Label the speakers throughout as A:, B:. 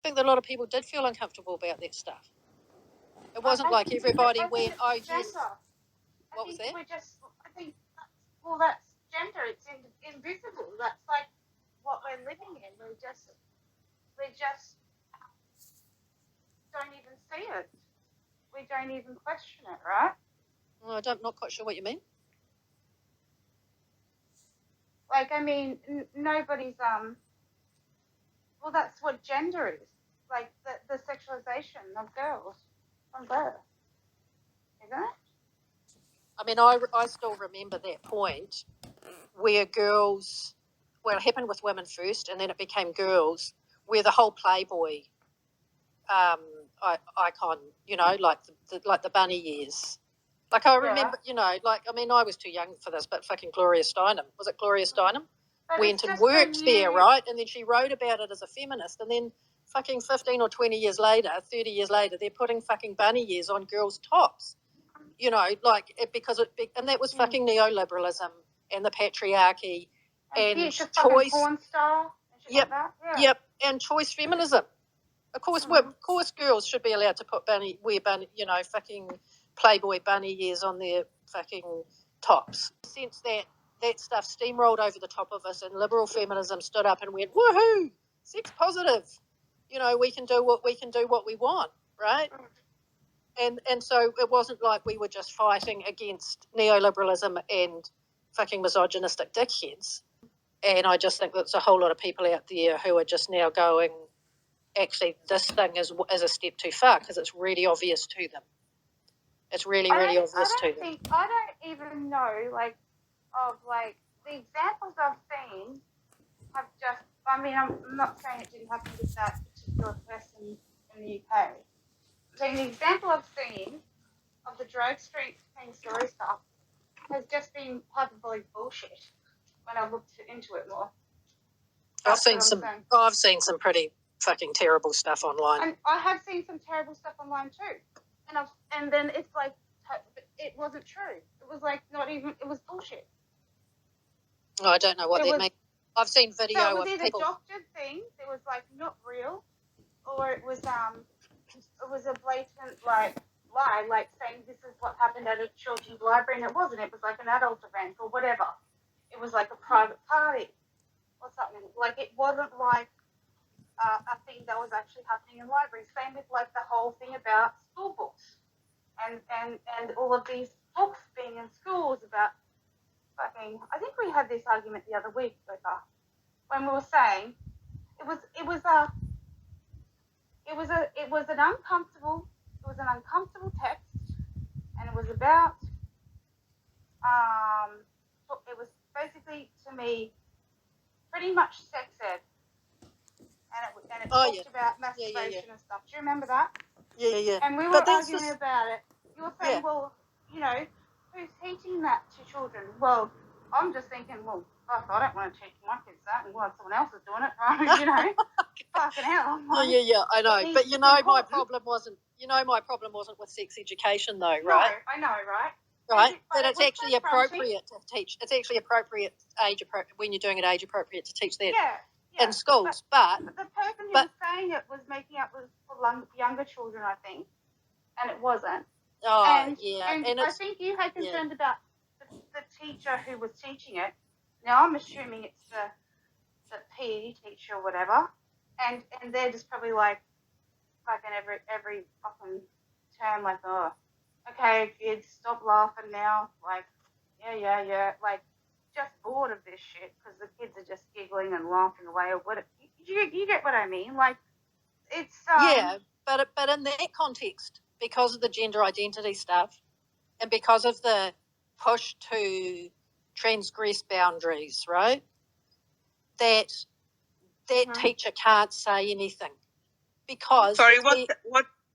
A: think that a lot of people did feel uncomfortable about that stuff. It wasn't like everybody went, oh, yes. What was that?
B: That's gender. It's invisible. That's like what we're living in. We just don't even see it. We don't even question it, right?
A: Well, I'm not quite sure what you mean.
B: Like, I mean, nobody's well, that's what gender is. Like the sexualization of girls from birth, isn't it?
A: I mean, I still remember that point where girls, well, it happened with women first, and then it became girls, where the whole Playboy icon, you know, like the bunny years. Like I remember, you know, like, I mean, I was too young for this, but fucking Gloria Steinem, was it Gloria Steinem? Went and worked there, right? And then she wrote about it as a feminist, and then fucking 15 or 20 years later, 30 years later, they're putting fucking bunny ears on girls' tops, you know, like, and that was fucking neoliberalism and the patriarchy and choice.
B: Porn star and shit like that. Yeah.
A: Yep, and choice feminism. Of course, girls should be allowed to wear bunny, you know, fucking Playboy bunny ears on their fucking tops. Since that stuff steamrolled over the top of us, and liberal feminism stood up and went, woohoo, sex positive, you know, we can do what we want, right? And so it wasn't like we were just fighting against neoliberalism and fucking misogynistic dickheads. And I just think there's a whole lot of people out there who are just now going, actually, this thing is a step too far, because it's really obvious to them. It's really obvious to them.
B: I don't even know, the examples I've seen have just, I mean, I'm not saying it didn't happen with that particular person in the UK. I'm saying the example I've seen of the drag street paying story stuff has just been hyperbolic bullshit when I looked into it more.
A: I've seen some pretty fucking terrible stuff online.
B: And I have seen some terrible stuff online too. And then it's like, it wasn't true. It was like it was bullshit.
A: Oh, I don't know what that means. I've seen video of people.
B: So it was either doctored things, it was like not real, or it was a blatant lie, like saying this is what happened at a children's library, and it wasn't. It was like an adult event or whatever. It was like a private party or something. Like it wasn't like a thing that was actually happening in libraries. Same with like the whole thing about school books and all of these books being in schools about fucking. I think we had this argument the other week, Becca, when we were saying it was an uncomfortable text, and it was about it was basically, to me, pretty much sex ed. And it talked about masturbation and stuff. Do you remember that?
A: Yeah.
B: And we were arguing about it. You were saying, well, you know, who's teaching that to children? Well, I'm just thinking, well, fuck, I don't want to teach my kids that, and well, someone else is doing it, right? You know, fucking hell.
A: Yeah, I know. But my problem wasn't with sex education, though, right?
B: No, I know, right?
A: Right, that it's actually appropriate to teach. It's actually appropriate when you're doing it age appropriate to teach that in schools. But
B: the person who was saying it was making up for younger children, I think, and it wasn't.
A: Oh,
B: and I think you had concerns about the teacher who was teaching it. Now I'm assuming it's the PE teacher or whatever, and they're just probably like fucking every fucking term, like, oh, okay, kids, stop laughing now. Like, yeah. Like, just bored of this shit because the kids are just giggling and laughing away. Or what? You get what I mean? Like, it's
A: but in that context, because of the gender identity stuff, and because of the push to transgress boundaries, right? That teacher can't say anything because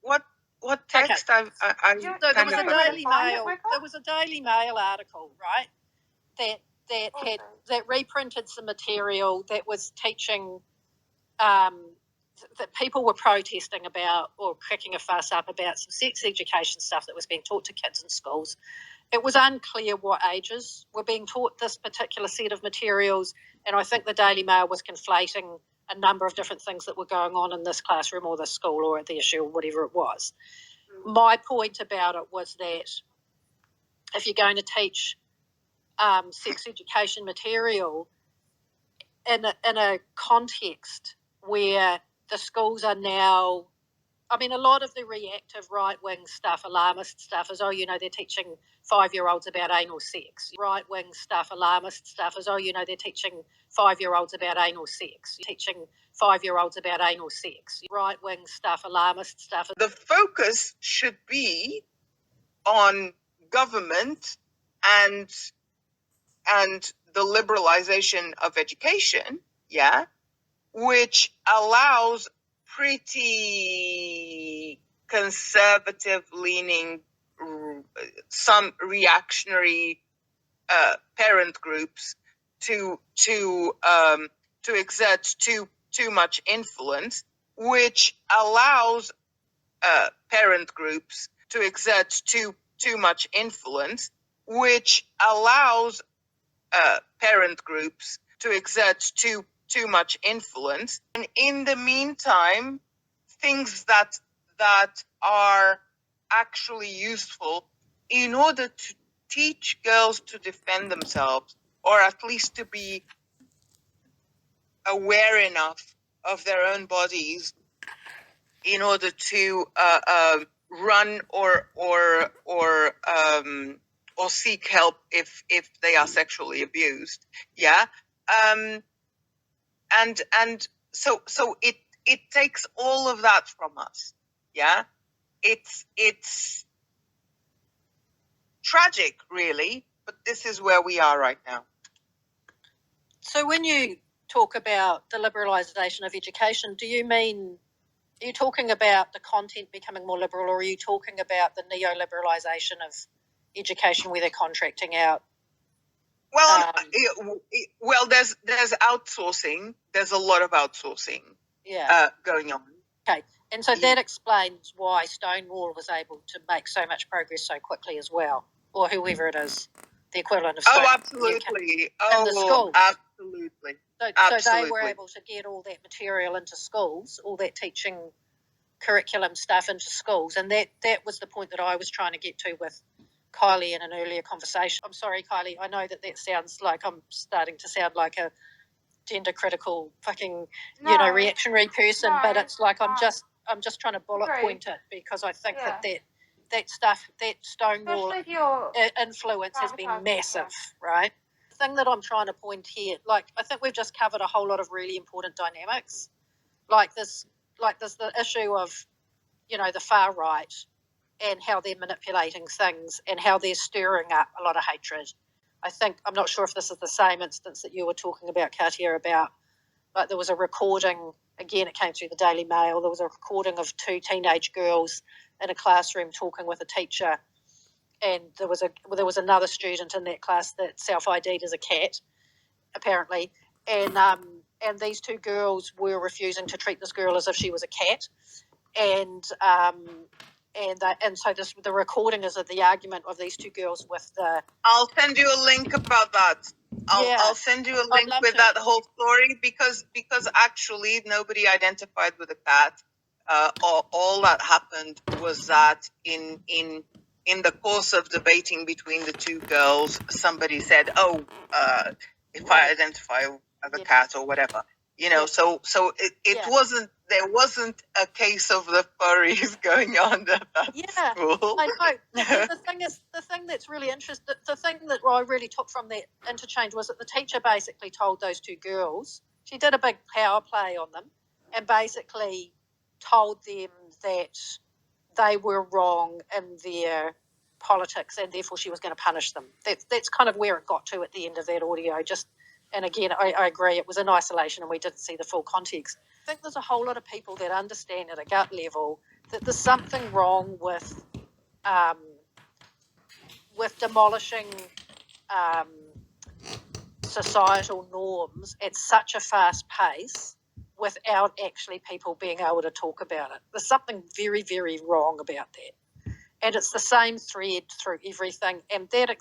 C: what text?
A: Okay. So there was a Daily Mail. There was a Daily Mail article, right? That reprinted some material that was teaching that people were protesting about or kicking a fuss up about some sex education stuff that was being taught to kids in schools. It was unclear what ages were being taught this particular set of materials, and I think the Daily Mail was conflating a number of different things that were going on in this classroom or this school or at the issue or whatever it was. My point about it was that if you're going to teach sex education material in a context where the schools are now, I mean, a lot of the reactive right-wing stuff, alarmist stuff is, they're teaching 5-year-olds about anal sex. Right-wing stuff, alarmist stuff is, they're teaching 5-year-olds about anal sex. Teaching 5-year-olds about anal sex. Right-wing stuff, alarmist stuff.
C: The focus should be on government and the liberalization of education, which allows pretty conservative leaning, some reactionary parent groups to exert too much influence, which allows parent groups to exert too much influence, which allows parent groups to exert too much influence. And in the meantime, things that are actually useful in order to teach girls to defend themselves, or at least to be aware enough of their own bodies in order to run or seek help if they are sexually abused. And so it takes all of that from us. It's tragic, really, but this is where we are right now.
A: So when you talk about the liberalisation of education, are you talking about the content becoming more liberal, or are you talking about the neoliberalisation of education where they're contracting out?
C: Well, there's outsourcing. There's a lot of outsourcing going on.
A: Okay, and so that explains why Stonewall was able to make so much progress so quickly as well, or whoever it is, the equivalent of Stonewall.
C: Oh, absolutely.
A: In the schools.
C: Absolutely.
A: So they were able to get all that material into schools, all that teaching curriculum stuff into schools, and that was the point that I was trying to get to with Kylie in an earlier conversation. I'm sorry, Kylie, I know that sounds like I'm starting to sound like a gender critical fucking reactionary person, but it's like I'm just trying to bullet point it, because I think that stuff, that Stonewall influence has been massive, right? The thing that I'm trying to point here, like, I think we've just covered a whole lot of really important dynamics, like there's the issue of the far right and how they're manipulating things and how they're stirring up a lot of hatred. I'm not sure if this is the same instance that you were talking about, Katia, about, but there was a recording, again, it came through the Daily Mail, there was a recording of 2 teenage girls in a classroom talking with a teacher, and there was another student in that class that self-ID'd as a cat, apparently, and these 2 girls were refusing to treat this girl as if she was a cat, and so the recording is of the argument of these 2 girls with the.
C: I'll send you a link about that. I'll send you a link with that whole story, because actually nobody identified with a cat. All that happened was that in the course of debating between the 2 girls, somebody said, if I identify as a cat or whatever. So there wasn't a case of the furries going on at that school.
A: I know. The thing that's really interesting, the thing that I really took from that interchange was that the teacher basically told those 2 girls, she did a big power play on them, and basically told them that they were wrong in their politics, and therefore she was going to punish them. That's kind of where it got to at the end of that audio. And again, I agree, it was in isolation and we didn't see the full context. I think there's a whole lot of people that understand at a gut level that there's something wrong with demolishing societal norms at such a fast pace without actually people being able to talk about it. There's something very, very wrong about that. And it's the same thread through everything, and that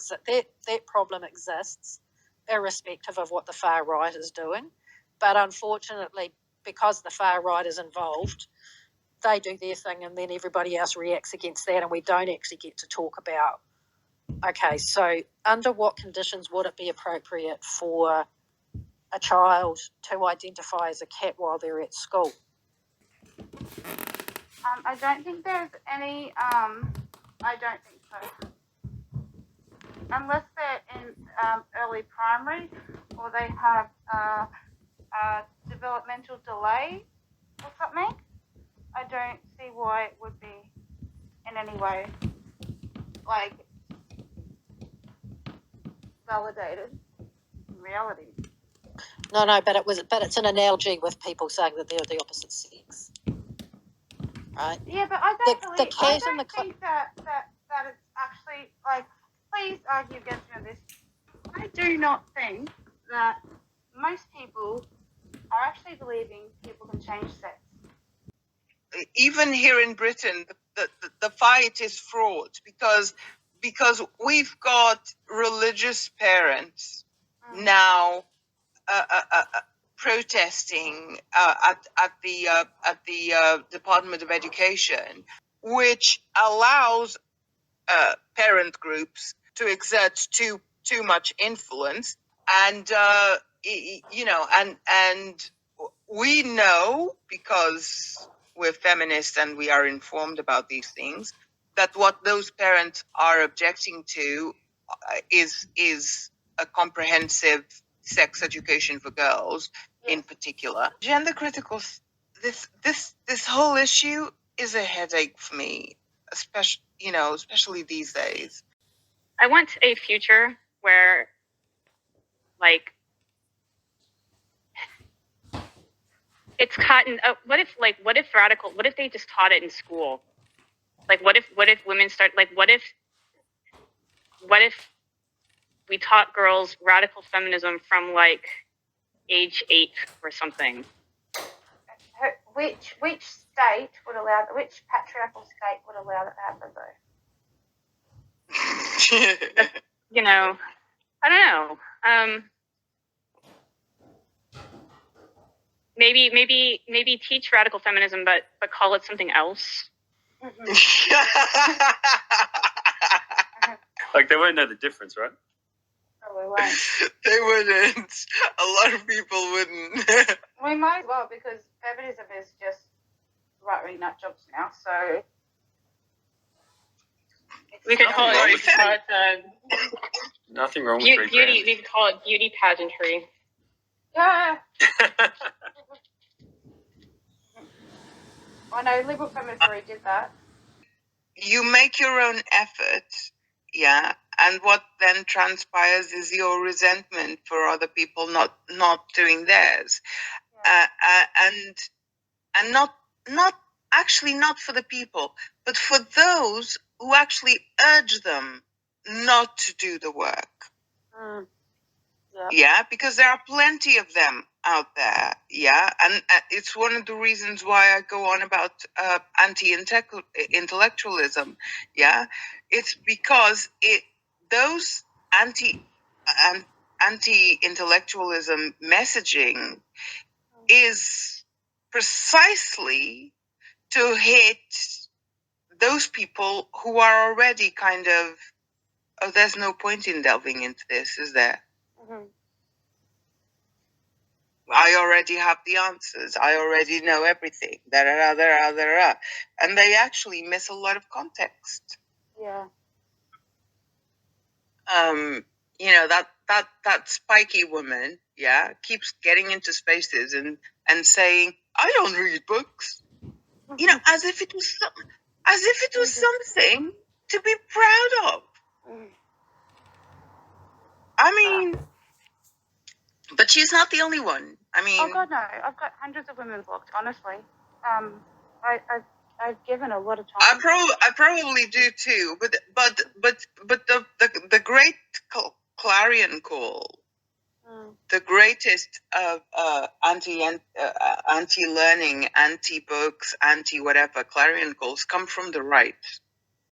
A: problem exists irrespective of what the far right is doing. But unfortunately, because the far right is involved, they do their thing and then everybody else reacts against that, and we don't actually get to talk about, okay, so under what conditions would it be appropriate for a child to identify as a cat while they're at school?
B: I don't think there's any, I don't think so. Unless they're in early primary or they have a developmental delay or something, I don't see why it would be in any way like validated in reality.
A: No, but it's an analogy with people saying that they're the opposite sex, right?
B: Yeah, but I don't think that it's actually like. Please argue against me on this. I do not think that most people are actually believing people can change sex.
C: Even here in Britain, the fight is fraught because we've got religious parents now protesting at the Department of Education, which allows parent groups to exert too much influence, and and we know, because we're feminists and we are informed about these things, that what those parents are objecting to is a comprehensive sex education for girls, in particular. Gender critical. This whole issue is a headache for me, especially these days.
D: I want a future where, like, it's cotton. What if they just taught it in school? Like, what if women start, like, what if we taught girls radical feminism from, like, age 8 or something?
B: Which state would allow, which patriarchal state would allow that to happen, though?
D: I don't know. Maybe teach radical feminism, but call it something else.
E: Like, they won't know the difference, right?
B: Probably won't.
C: They wouldn't. A lot of people wouldn't.
B: We might as well, because feminism is just right-wing nut jobs now, so...
D: We could call it
E: Nothing wrong with
D: beauty. We could call it beauty pageantry.
B: Yeah. I know liberal feminists already did that.
C: You make your own effort, yeah, and what then transpires is your resentment for other people not doing theirs, and not actually not for the people, but for those who actually urge them not to do the work. Yeah, because there are plenty of them out there. Yeah, and it's one of the reasons why I go on about anti-intellectualism. Yeah, it's because those anti-intellectualism messaging is precisely to hit those people who are already kind of, oh, there's no point in delving into this, is there? I already have the answers. I already know everything. And they actually miss a lot of context.
B: Yeah.
C: That spiky woman, yeah, keeps getting into spaces and saying, I don't read books. As if it was something to be proud of. I mean, but she's not the only one. I mean,
B: oh God, no! I've got hundreds of women blocked. Honestly, I've given a lot of time.
C: I probably do too. But the great clarion call, the greatest of anti-learning, anti-books, anti-whatever clarion calls come from the right.